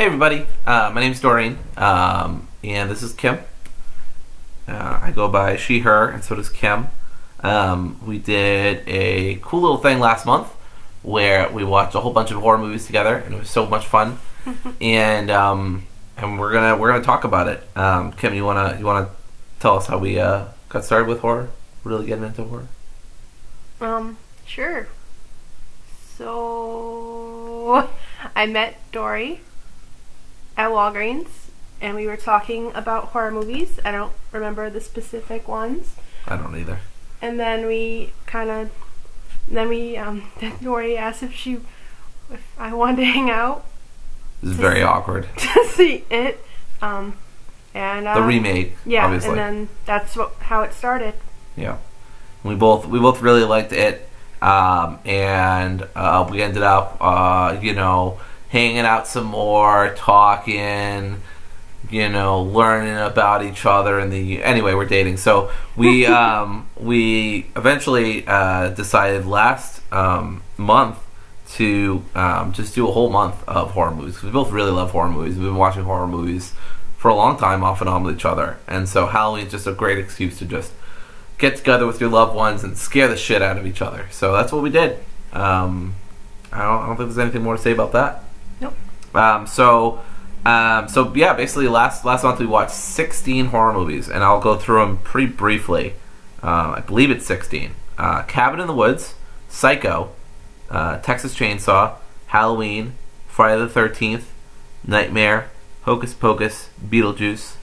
Hey everybody, my name's Dory, and this is Kim. I go by she, her, and so does Kim. We did a cool little thing last month where we watched a whole bunch of horror movies together, and it was so much fun. and we're gonna talk about it. Kim, you wanna tell us how we got started with horror? Really getting into horror? Sure. So I met Dory at Walgreens, and we were talking about horror movies. I don't remember the specific ones. I don't either. And then then Dory asked if I wanted to hang out. This is very awkward. To see it. The remake, yeah, obviously. and then that's how it started. Yeah. We both really liked it. And we ended up, hanging out some more, talking, learning about each other. Anyway, we're dating. So we we eventually decided last month to just do a whole month of horror movies. We both really love horror movies. We've been watching horror movies for a long time, off and on with each other. And so Halloween's just a great excuse to just get together with your loved ones and scare the shit out of each other. So that's what we did. I don't think there's anything more to say about that. Nope. So yeah, basically last month we watched 16 horror movies, and I'll go through them pretty briefly. I believe it's 16. Cabin in the Woods, Psycho, Texas Chainsaw, Halloween, Friday the 13th, Nightmare, Hocus Pocus, Beetlejuice.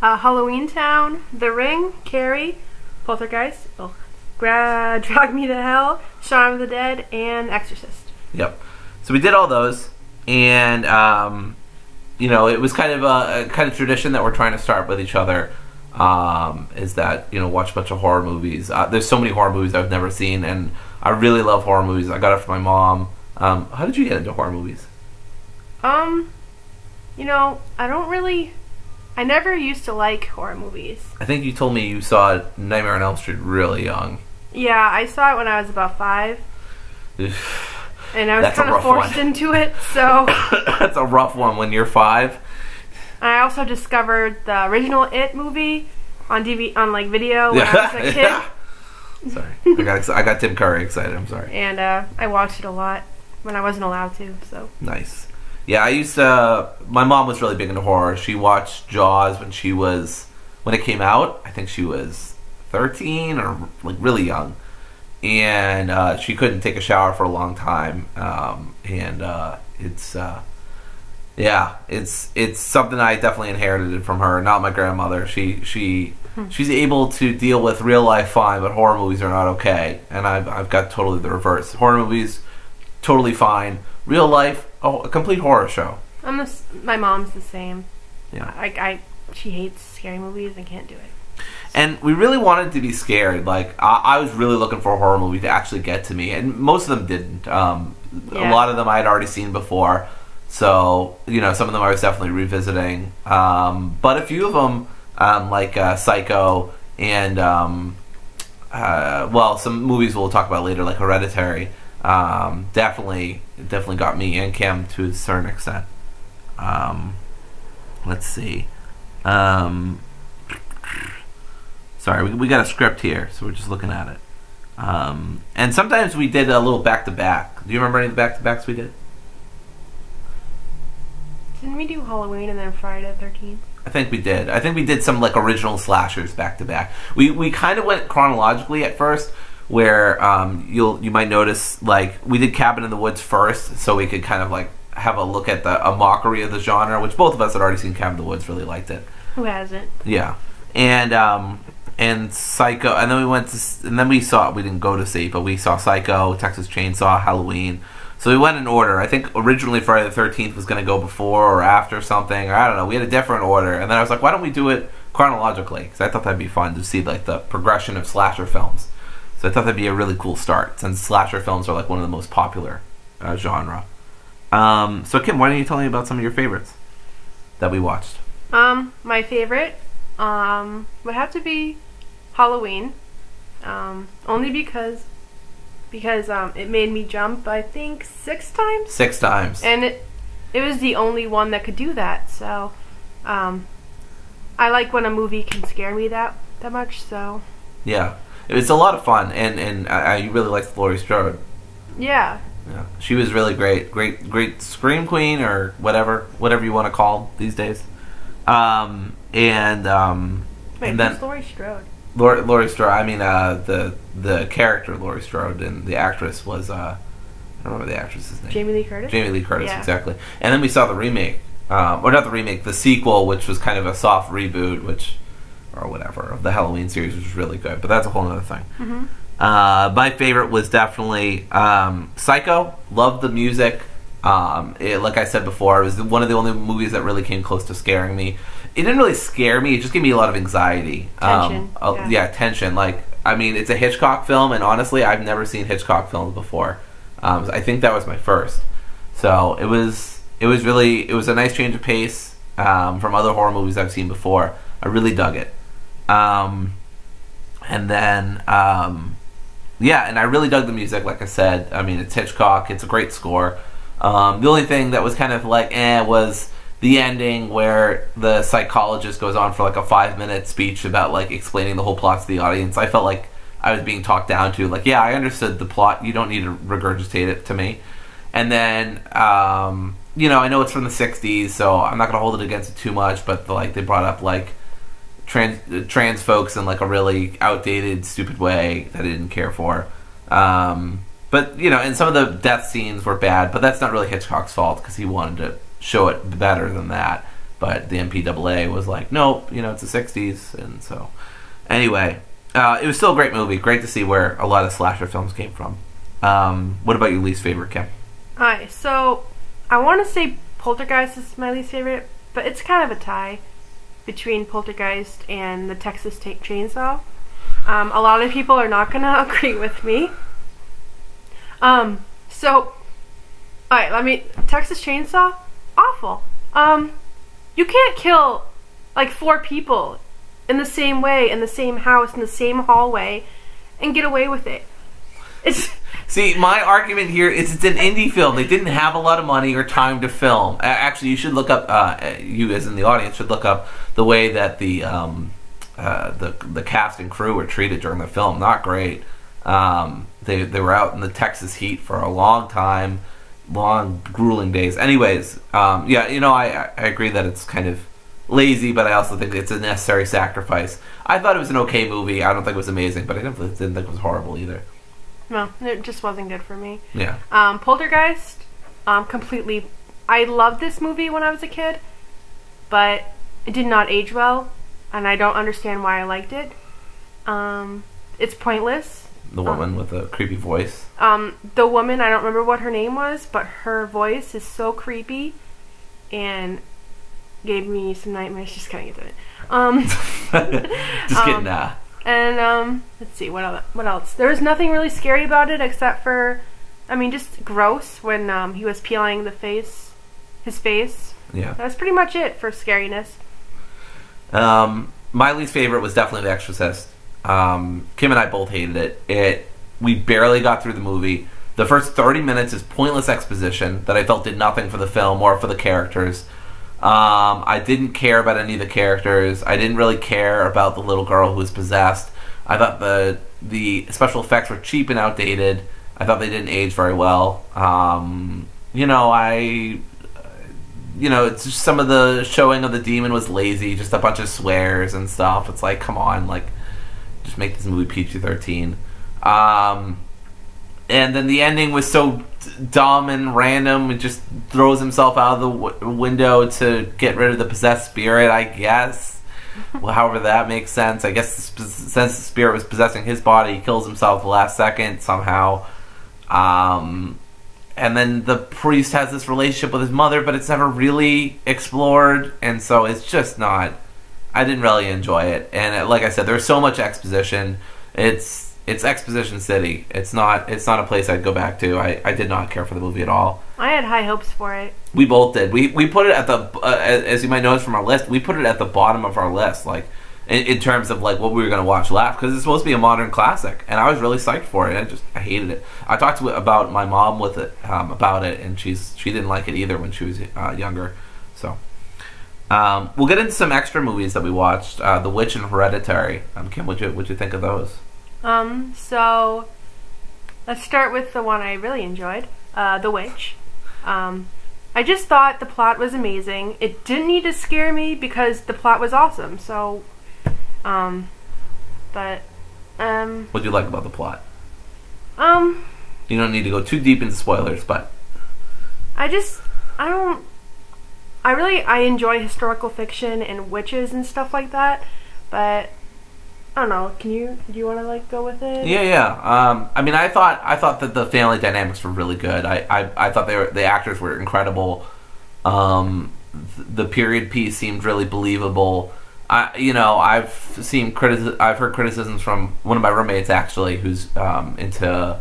Halloween Town, The Ring, Carrie, Poltergeist, Drag Me to Hell, Shaun of the Dead, and Exorcist. Yep. So we did all those, and it was kind of a tradition that we're trying to start with each other. Is that watch a bunch of horror movies. There's so many horror movies I've never seen, and I really love horror movies. I got it from my mom. How did you get into horror movies? I never used to like horror movies. I think you told me you saw Nightmare on Elm Street really young. Yeah, I saw it when I was about 5. And I was kind of forced into it, so... That's a rough one when you're 5. I also discovered the original It movie on video when I was a kid. Yeah. Sorry. I got Tim Curry excited, I'm sorry. And I watched it a lot when I wasn't allowed to, so... Nice. Yeah, my mom was really big into horror. She watched Jaws when it came out. I think she was 13 or really young. And she couldn't take a shower for a long time. It's something I definitely inherited from her, not my grandmother. She's able to deal with real life fine, but horror movies are not okay. And I've got totally the reverse. Horror movies, totally fine. Real life, a complete horror show. My mom's the same. Yeah. She hates scary movies and can't do it. And we really wanted to be scared. I was really looking for a horror movie to actually get to me, and most of them didn't. A lot of them I had already seen before, so some of them I was definitely revisiting. But a few of them, like Psycho and some movies we'll talk about later, like Hereditary. Definitely got me and Kim to a certain extent. Let's see. Sorry, we got a script here, so we're just looking at it. And sometimes we did a little back-to-back. Do you remember any of the back-to-backs we did? Didn't we do Halloween and then Friday the 13th? I think we did. I think we did some original slashers back-to-back. We kind of went chronologically at first, where you might notice we did Cabin in the Woods first, so we could kind of have a look at a mockery of the genre, which both of us had already seen. Cabin in the Woods, really liked it. Who hasn't? Yeah, and Psycho, and then we didn't go to see, but we saw Psycho, Texas Chainsaw, Halloween. So we went in order. I think originally Friday the 13th was going to go before or after something, or I don't know. We had a different order, and then I was like, why don't we do it chronologically? Because I thought that'd be fun to see the progression of slasher films. So I thought that'd be a really cool start, since slasher films are one of the most popular genre. So Kim, why don't you tell me about some of your favorites that we watched? My favorite would have to be Halloween, only because it made me jump, I think, 6 times. 6 times. And it was the only one that could do that. So, I like when a movie can scare me that much. So, yeah, it's a lot of fun, and I really liked Laurie Strode. Yeah. Yeah, she was really great scream queen or whatever you want to call these days. Wait, And then who's Laurie Strode? Laurie Strode. I mean, the character Laurie Strode, and the actress was I don't remember the actress's name. Jamie Lee Curtis. Jamie Lee Curtis, yeah. Exactly. And then we saw the remake, or not the remake, the sequel, which was kind of a soft reboot, or whatever, of the Halloween series, which was really good. But that's a whole other thing. Mm-hmm. My favorite was definitely Psycho. Loved the music. Like I said before, it was one of the only movies that really came close to scaring me. It didn't really scare me. It just gave me a lot of anxiety. Tension. Yeah, tension. Like, I mean, it's a Hitchcock film, and honestly, I've never seen Hitchcock films before. I think that was my first. So it was a nice change of pace from other horror movies I've seen before. I really dug it. And then, yeah, and I really dug the music, like I said. I mean, it's Hitchcock. It's a great score. The only thing that was kind of like, was the ending where the psychologist goes on for like a 5-minute speech about like explaining the whole plot to the audience. I felt like I was being talked down to. Like, yeah, I understood the plot. You don't need to regurgitate it to me. And then, you know, I know it's from the 60s, so I'm not going to hold it against it too much, but they brought up like trans folks in like a really outdated, stupid way that I didn't care for. But, you know, and some of the death scenes were bad, but that's not really Hitchcock's fault because he wanted to show it better than that. But the MPAA was like, nope, you know, it's the 60s. And so, anyway, it was still a great movie. Great to see where a lot of slasher films came from. What about your least favorite, Kim? Alright, so I want to say Poltergeist is my least favorite, but it's kind of a tie between Poltergeist and the Texas Chainsaw. A lot of people are not going to agree with me. So, alright, Texas Chainsaw, awful. You can't kill like 4 people in the same way, in the same house, in the same hallway, and get away with it. See, my argument here is it's an indie film. They didn't have a lot of money or time to film. Actually, you should look up, you as in the audience should look up the way that the cast and crew were treated during the film. Not great. They were out in the Texas heat for a long time, long, grueling days. Anyways, yeah, you know, I agree that it's kind of lazy, but I also think it's a necessary sacrifice. I thought it was an okay movie. I don't think it was amazing, but I didn't think it was horrible either. No, it just wasn't good for me. Yeah. Poltergeist, completely. I loved this movie when I was a kid, but it did not age well, and I don't understand why I liked it. It's pointless. The woman with the creepy voice. The woman, I don't remember what her name was, but her voice is so creepy, and gave me some nightmares. Just kind of get to it. Just kidding, nah. And let's see, what else? There was nothing really scary about it except for, I mean, just gross when he was peeling his face. Yeah. That was pretty much it for scariness. My least favorite was definitely The Exorcist. Kim and I both hated it. We barely got through the movie. The first 30 minutes is pointless exposition that I felt did nothing for the film or for the characters. I didn't care about any of the characters. I didn't really care about the little girl who was possessed. I thought the special effects were cheap and outdated. I thought they didn't age very well. You know, it's just some of the showing of the demon was lazy. Just a bunch of swears and stuff. It's like, come on, like, just make this movie PG-13. And then the ending was so dumb and random. It just throws himself out of the window to get rid of the possessed spirit, I guess. Well, however that makes sense. I guess since the spirit was possessing his body, he kills himself the last second somehow. And then the priest has this relationship with his mother, but it's never really explored. And so it's just not... I didn't really enjoy it. And like I said, there's so much exposition. It's Exposition City. It's not a place I'd go back to. I did not care for the movie at all. I had high hopes for it. We both did. We put it at the as you might notice from our list, we put it at the bottom of our list. Like, in terms of like what we were going to watch last, because it's supposed to be a modern classic, and I was really psyched for it. I hated it. I talked about my mom with it about it, and she didn't like it either when she was younger. So we'll get into some extra movies that we watched. The Witch and Hereditary. Kim, what'd you think of those? So let's start with the one I really enjoyed, The Witch. I just thought the plot was amazing. It didn't need to scare me because the plot was awesome. So, what do you like about the plot? You don't need to go too deep into spoilers, but I enjoy historical fiction and witches and stuff like that, but I don't know. Do you want to like go with it? Yeah. I mean, I thought that the family dynamics were really good. I thought the actors were incredible. The period piece seemed really believable. I've heard criticisms from one of my roommates actually, who's into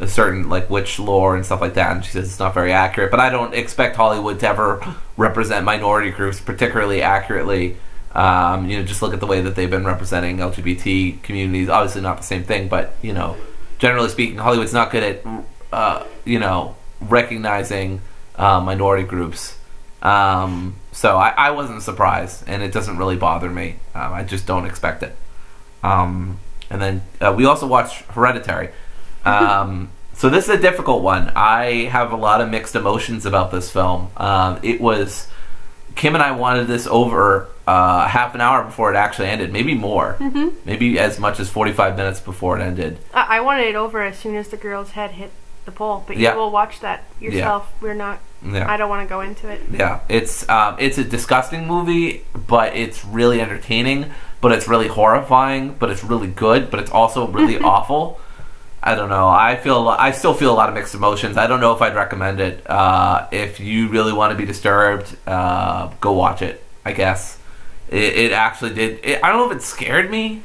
a certain like witch lore and stuff like that, and she says it's not very accurate. But I don't expect Hollywood to ever represent minority groups particularly accurately. Just look at the way that they've been representing LGBT communities. Obviously not the same thing, but, generally speaking, Hollywood's not good at, recognizing minority groups. So I wasn't surprised, and it doesn't really bother me. I just don't expect it. And then we also watched Hereditary. So this is a difficult one. I have a lot of mixed emotions about this film. Kim and I wanted this over half an hour before it actually ended, maybe more, maybe as much as 45 minutes before it ended. I wanted it over as soon as the girl's head hit the pole, but you will watch that yourself. Yeah. We're not. Yeah. I don't want to go into it. Yeah, it's a disgusting movie, but it's really entertaining. But it's really horrifying. But it's really good. But it's also really awful. I don't know. I still feel a lot of mixed emotions. I don't know if I'd recommend it. If you really want to be disturbed, go watch it, I guess. It actually did. I don't know if it scared me.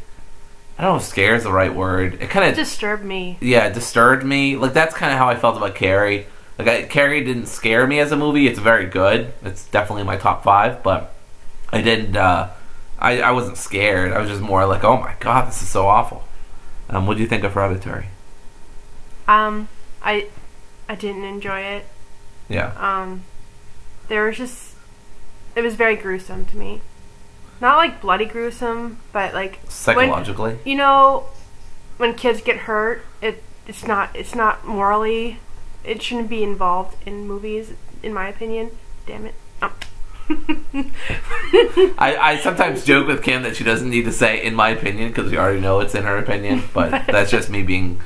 I don't know if scare is the right word. It kind of disturbed me. Yeah, it disturbed me. Like, that's kind of how I felt about Carrie. Carrie didn't scare me as a movie. It's very good. It's definitely in my top 5, but I didn't. I wasn't scared. I was just more like, oh my god, this is so awful. What do you think of Hereditary? I didn't enjoy it. Yeah. It was very gruesome to me. Not like bloody gruesome, but like psychologically. When kids get hurt, it's not morally. It shouldn't be involved in movies, in my opinion. Damn it. Oh. I sometimes joke with Kim that she doesn't need to say "in my opinion" because we already know it's in her opinion. But that's just me being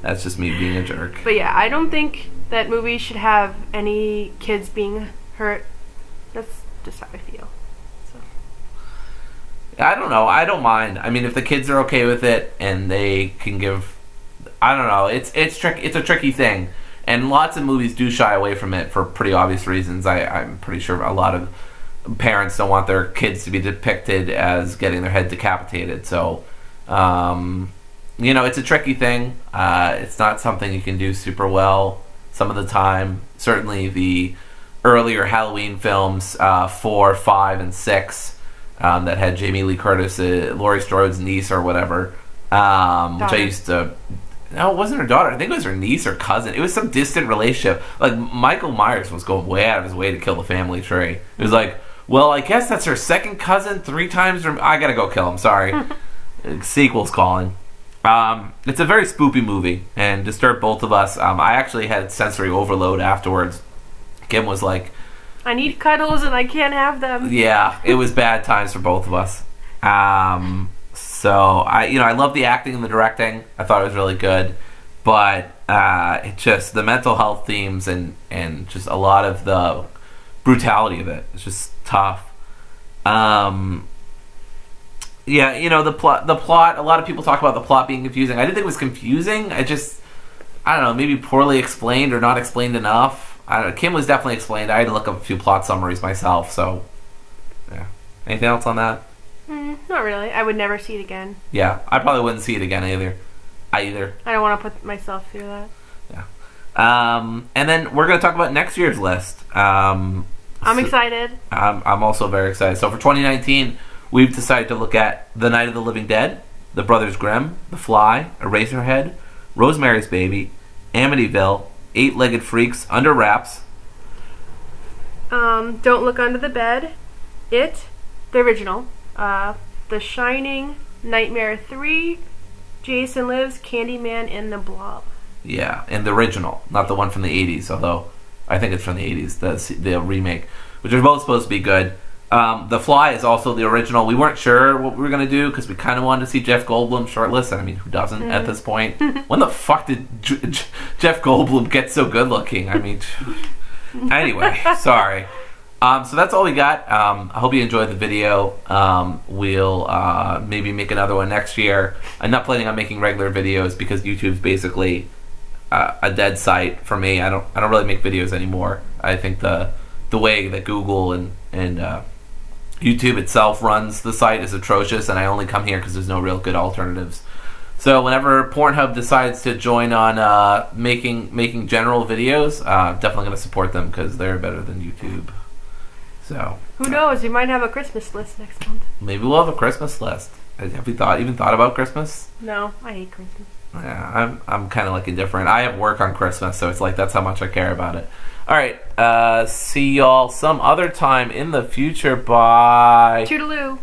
a jerk. But yeah, I don't think that movies should have any kids being hurt. That's just how I feel. So I don't know. I don't mind. I mean, if the kids are okay with it and they can give, I don't know. It's a tricky thing, and lots of movies do shy away from it for pretty obvious reasons. I'm pretty sure a lot of parents don't want their kids to be depicted as getting their head decapitated. So, it's a tricky thing. It's not something you can do super well some of the time. Certainly the earlier Halloween films, 4, 5, and 6, that had Jamie Lee Curtis, Laurie Strode's niece or whatever, which I used to... No, it wasn't her daughter. I think it was her niece or cousin. It was some distant relationship. Like, Michael Myers was going way out of his way to kill the family tree. It was like, well, I guess that's her second cousin 3 times. I gotta go kill him, sorry. Sequel's calling. It's a very spoopy movie and disturbed both of us. I actually had sensory overload afterwards. Kim was like, I need cuddles and I can't have them. Yeah, it was bad times for both of us. So I love the acting and the directing. I thought it was really good, but it just the mental health themes and just a lot of the brutality of it. It's just tough. Yeah, the plot. A lot of people talk about the plot being confusing. I didn't think it was confusing. I don't know, maybe poorly explained or not explained enough. I don't know. Kim was definitely explained. I had to look up a few plot summaries myself. So, yeah. Anything else on that? Not really. I would never see it again. Yeah, I probably wouldn't see it again either. I don't want to put myself through that. Yeah. And then we're going to talk about next year's list. I'm excited. I'm also very excited. So for 2019, we've decided to look at The Night of the Living Dead, The Brothers Grimm, The Fly, Eraserhead, Rosemary's Baby, Amityville, Eight-Legged Freaks, Under Wraps. Don't Look Under the Bed, It, the original, The Shining, Nightmare 3, Jason Lives, Candyman, and The Blob. Yeah, and the original, not the one from the 80s, although I think it's from the 80s, the remake, which are both supposed to be good. The Fly is also the original. We weren't sure what we were going to do because we kind of wanted to see Jeff Goldblum shirtless. I mean, who doesn't at this point? When the fuck did Jeff Goldblum get so good looking? I mean, anyway, sorry. So that's all we got. I hope you enjoyed the video. We'll maybe make another one next year. I'm not planning on making regular videos because YouTube's basically a dead site for me. I don't really make videos anymore. I think the way that Google and YouTube itself runs the site is atrocious, and I only come here because there's no real good alternatives. So whenever Pornhub decides to join on making general videos, definitely going to support them because they're better than YouTube. So who knows? We might have a Christmas list next month. Maybe we'll have a Christmas list. Have you even thought about Christmas? No, I hate Christmas. Yeah, I'm kind of like indifferent. I have work on Christmas, so it's like that's how much I care about it. All right, see y'all some other time in the future. Bye. Toodaloo.